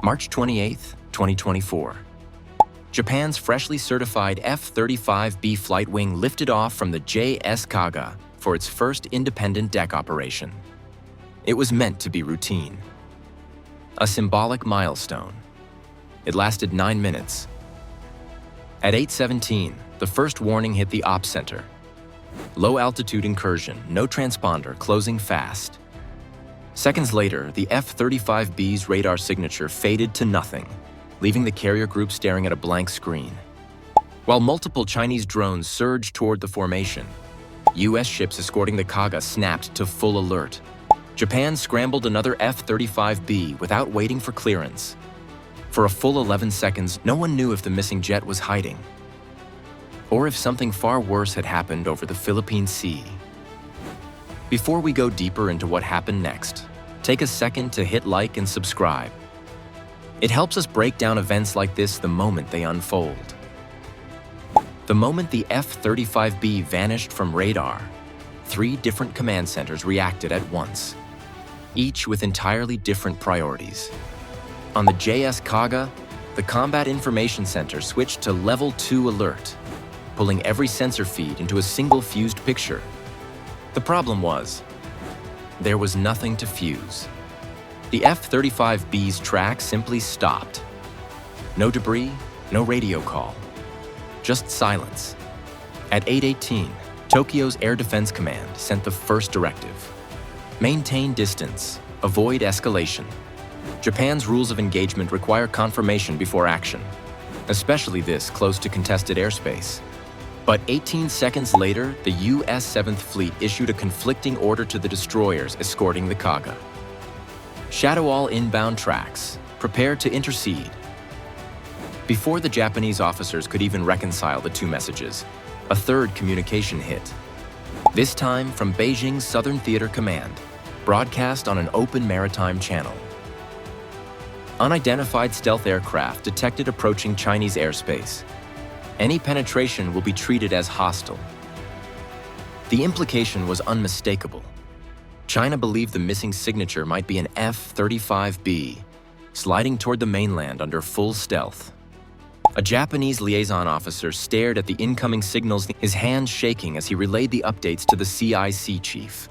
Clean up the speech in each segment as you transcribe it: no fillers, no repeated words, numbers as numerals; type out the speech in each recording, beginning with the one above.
March 28, 2024. Japan's freshly certified F-35B flight wing lifted off from the JS Kaga for its first independent deck operation. It was meant to be routine. A symbolic milestone. It lasted 9 minutes. At 8:17, the first warning hit the ops center. Low altitude incursion, no transponder, closing fast. Seconds later, the F-35B's radar signature faded to nothing, leaving the carrier group staring at a blank screen. While multiple Chinese drones surged toward the formation, US ships escorting the Kaga snapped to full alert. Japan scrambled another F-35B without waiting for clearance. For a full 11 seconds, no one knew if the missing jet was hiding, or if something far worse had happened over the Philippine Sea. Before we go deeper into what happened next, take a second to hit like and subscribe. It helps us break down events like this the moment they unfold. The moment the F-35B vanished from radar, 3 different command centers reacted at once, each with entirely different priorities. On the JS Kaga, the Combat Information Center switched to Level 2 alert, pulling every sensor feed into a single fused picture. The problem was, there was nothing to fuse. The F-35B's track simply stopped. No debris, no radio call, just silence. At 8:18, Tokyo's Air Defense Command sent the first directive. Maintain distance, avoid escalation. Japan's rules of engagement require confirmation before action, especially this close to contested airspace. But 18 seconds later, the US 7th Fleet issued a conflicting order to the destroyers escorting the Kaga. Shadow all inbound tracks. Prepare to intercede. Before the Japanese officers could even reconcile the 2 messages, a third communication hit. This time from Beijing's Southern Theater Command, broadcast on an open maritime channel. Unidentified stealth aircraft detected approaching Chinese airspace. Any penetration will be treated as hostile. The implication was unmistakable. China believed the missing signature might be an F-35B, sliding toward the mainland under full stealth. A Japanese liaison officer stared at the incoming signals, his hands shaking as he relayed the updates to the CIC chief.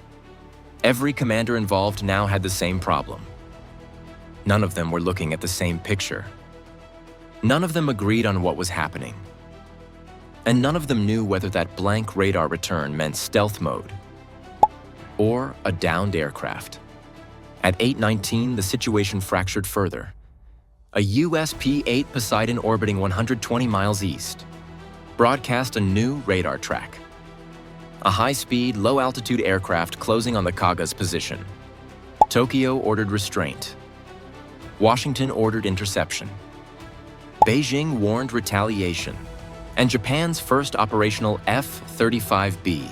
Every commander involved now had the same problem. None of them were looking at the same picture. None of them agreed on what was happening. And none of them knew whether that blank radar return meant stealth mode or a downed aircraft. At 8:19, the situation fractured further. A US P-8 Poseidon orbiting 120 miles east broadcast a new radar track. A high-speed, low-altitude aircraft closing on the Kaga's position. Tokyo ordered restraint. Washington ordered interception. Beijing warned retaliation. And Japan's first operational F-35B,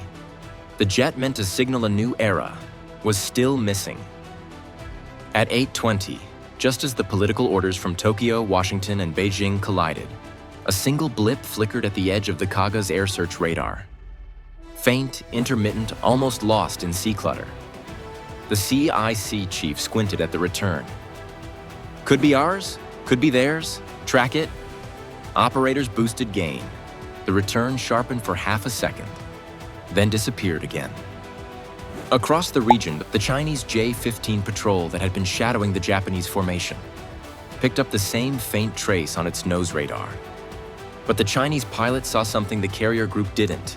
the jet meant to signal a new era, was still missing. At 8:20, just as the political orders from Tokyo, Washington, and Beijing collided, a single blip flickered at the edge of the Kaga's air search radar. Faint, intermittent, almost lost in sea clutter. The CIC chief squinted at the return. Could be ours, could be theirs, track it. Operators boosted gain. The return sharpened for half a second, then disappeared again. Across the region, the Chinese J-15 patrol that had been shadowing the Japanese formation picked up the same faint trace on its nose radar. But the Chinese pilot saw something the carrier group didn't.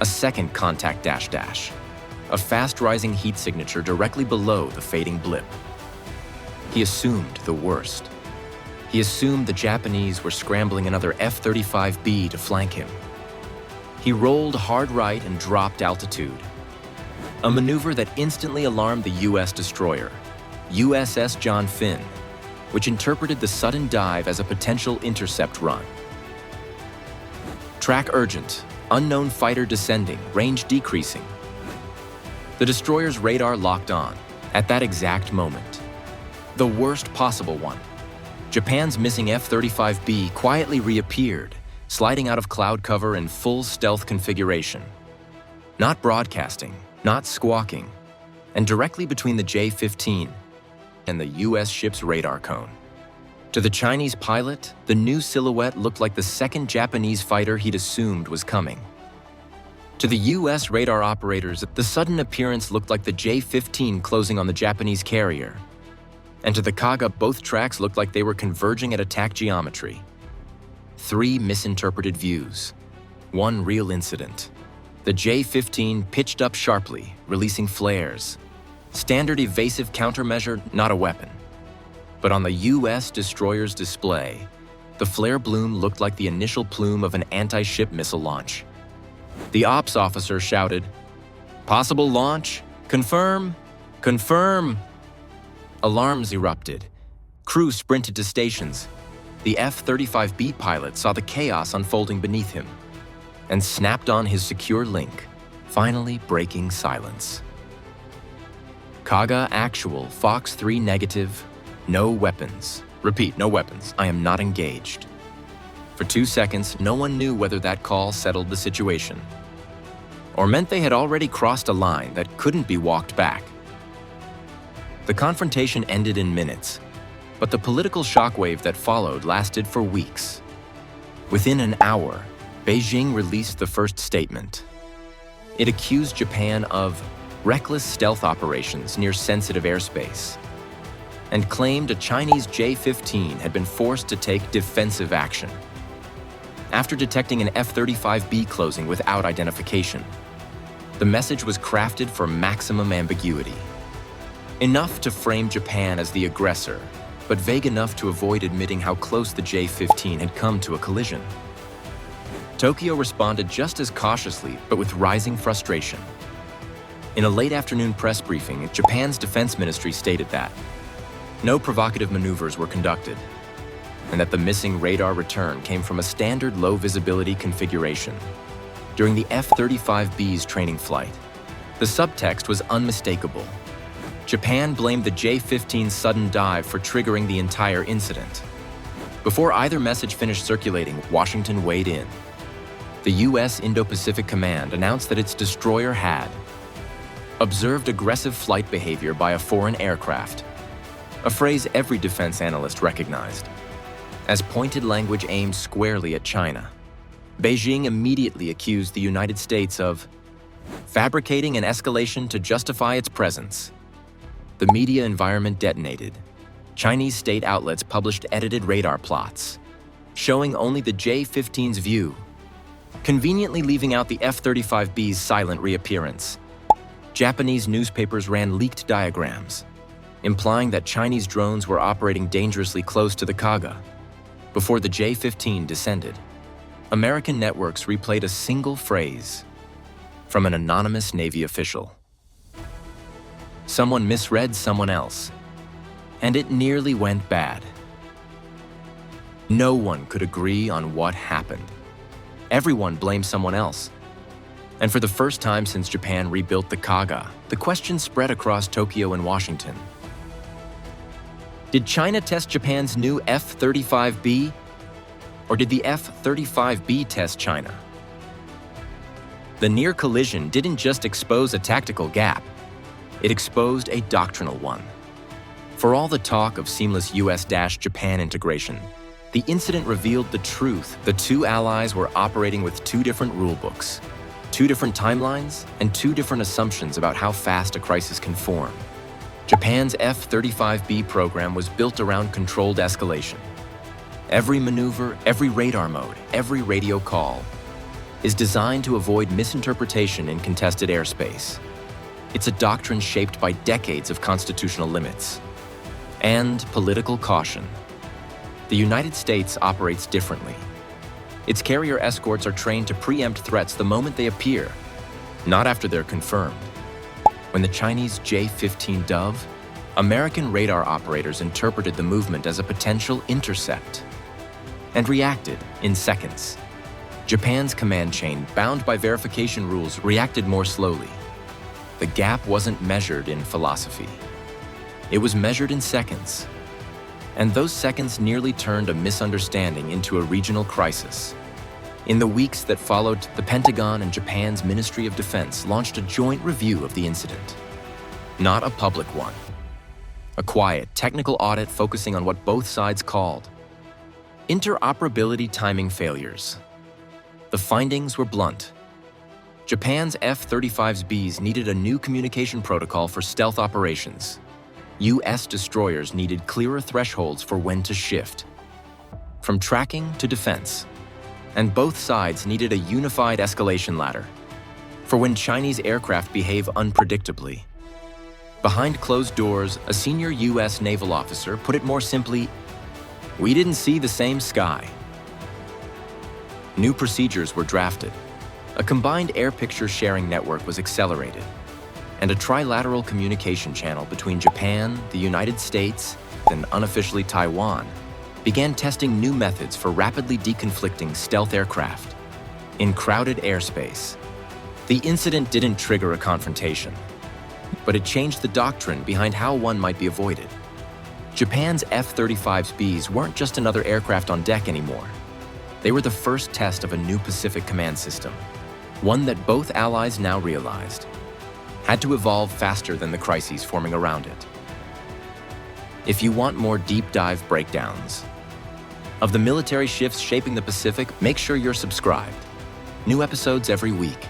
A second contact dash, a fast-rising heat signature directly below the fading blip. He assumed the worst. He assumed the Japanese were scrambling another F-35B to flank him. He rolled hard right and dropped altitude, a maneuver that instantly alarmed the US destroyer, USS John Finn, which interpreted the sudden dive as a potential intercept run. Track urgent, unknown fighter descending, range decreasing. The destroyer's radar locked on at that exact moment. The worst possible one. Japan's missing F-35B quietly reappeared, sliding out of cloud cover in full stealth configuration. Not broadcasting, not squawking, and directly between the J-15 and the US ship's radar cone. To the Chinese pilot, the new silhouette looked like the second Japanese fighter he'd assumed was coming. To the US radar operators, the sudden appearance looked like the J-15 closing on the Japanese carrier. And to the Kaga, both tracks looked like they were converging at attack geometry. 3 misinterpreted views. 1 real incident. The J-15 pitched up sharply, releasing flares. Standard evasive countermeasure, not a weapon. But on the US destroyer's display, the flare bloom looked like the initial plume of an anti-ship missile launch. The ops officer shouted, "Possible launch? Confirm! Confirm!" Alarms erupted. Crew sprinted to stations. The F-35B pilot saw the chaos unfolding beneath him and snapped on his secure link, finally breaking silence. Kaga actual, Fox 3 negative, no weapons. Repeat, no weapons. I am not engaged. For 2 seconds, no one knew whether that call settled the situation or meant they had already crossed a line that couldn't be walked back. The confrontation ended in minutes, but the political shockwave that followed lasted for weeks. Within an hour, Beijing released the first statement. It accused Japan of reckless stealth operations near sensitive airspace and claimed a Chinese J-15 had been forced to take defensive action after detecting an F-35B closing without identification. The message was crafted for maximum ambiguity. Enough to frame Japan as the aggressor, but vague enough to avoid admitting how close the J-15 had come to a collision. Tokyo responded just as cautiously, but with rising frustration. In a late afternoon press briefing, Japan's defense ministry stated that no provocative maneuvers were conducted, and that the missing radar return came from a standard low-visibility configuration during the F-35B's training flight. The subtext was unmistakable. Japan blamed the J-15's sudden dive for triggering the entire incident. Before either message finished circulating, Washington weighed in. The U.S. Indo-Pacific Command announced that its destroyer had observed aggressive flight behavior by a foreign aircraft, a phrase every defense analyst recognized, as pointed language aimed squarely at China. Beijing immediately accused the United States of fabricating an escalation to justify its presence. The media environment detonated. Chinese state outlets published edited radar plots, showing only the J-15's view, conveniently leaving out the F-35B's silent reappearance. Japanese newspapers ran leaked diagrams, implying that Chinese drones were operating dangerously close to the Kaga before the J-15 descended. American networks replayed a single phrase from an anonymous Navy official. Someone misread someone else, and it nearly went bad. No one could agree on what happened. Everyone blamed someone else. And for the first time since Japan rebuilt the Kaga, the question spread across Tokyo and Washington. Did China test Japan's new F-35B? Or did the F-35B test China? The near collision didn't just expose a tactical gap, it exposed a doctrinal one. For all the talk of seamless US-Japan integration, the incident revealed the truth. The two allies were operating with 2 different rulebooks, 2 different timelines, and 2 different assumptions about how fast a crisis can form. Japan's F-35B program was built around controlled escalation. Every maneuver, every radar mode, every radio call is designed to avoid misinterpretation in contested airspace. It's a doctrine shaped by decades of constitutional limits and political caution. The United States operates differently. Its carrier escorts are trained to preempt threats the moment they appear, not after they're confirmed. When the Chinese J-15 dove, American radar operators interpreted the movement as a potential intercept and reacted in seconds. Japan's command chain, bound by verification rules, reacted more slowly. The gap wasn't measured in philosophy. It was measured in seconds. And those seconds nearly turned a misunderstanding into a regional crisis. In the weeks that followed, the Pentagon and Japan's Ministry of Defense launched a joint review of the incident. Not a public one. A quiet, technical audit focusing on what both sides called interoperability timing failures. The findings were blunt. Japan's F-35Bs needed a new communication protocol for stealth operations. US destroyers needed clearer thresholds for when to shift, from tracking to defense. And both sides needed a unified escalation ladder for when Chinese aircraft behave unpredictably. Behind closed doors, a senior US naval officer put it more simply, "We didn't see the same sky." New procedures were drafted. A combined air picture sharing network was accelerated, and a trilateral communication channel between Japan, the United States, and unofficially Taiwan began testing new methods for rapidly deconflicting stealth aircraft in crowded airspace. The incident didn't trigger a confrontation, but it changed the doctrine behind how one might be avoided. Japan's F-35Bs weren't just another aircraft on deck anymore. They were the first test of a new Pacific command system, one that both allies now realized had to evolve faster than the crises forming around it. If you want more deep dive breakdowns of the military shifts shaping the Pacific, make sure you're subscribed. New episodes every week.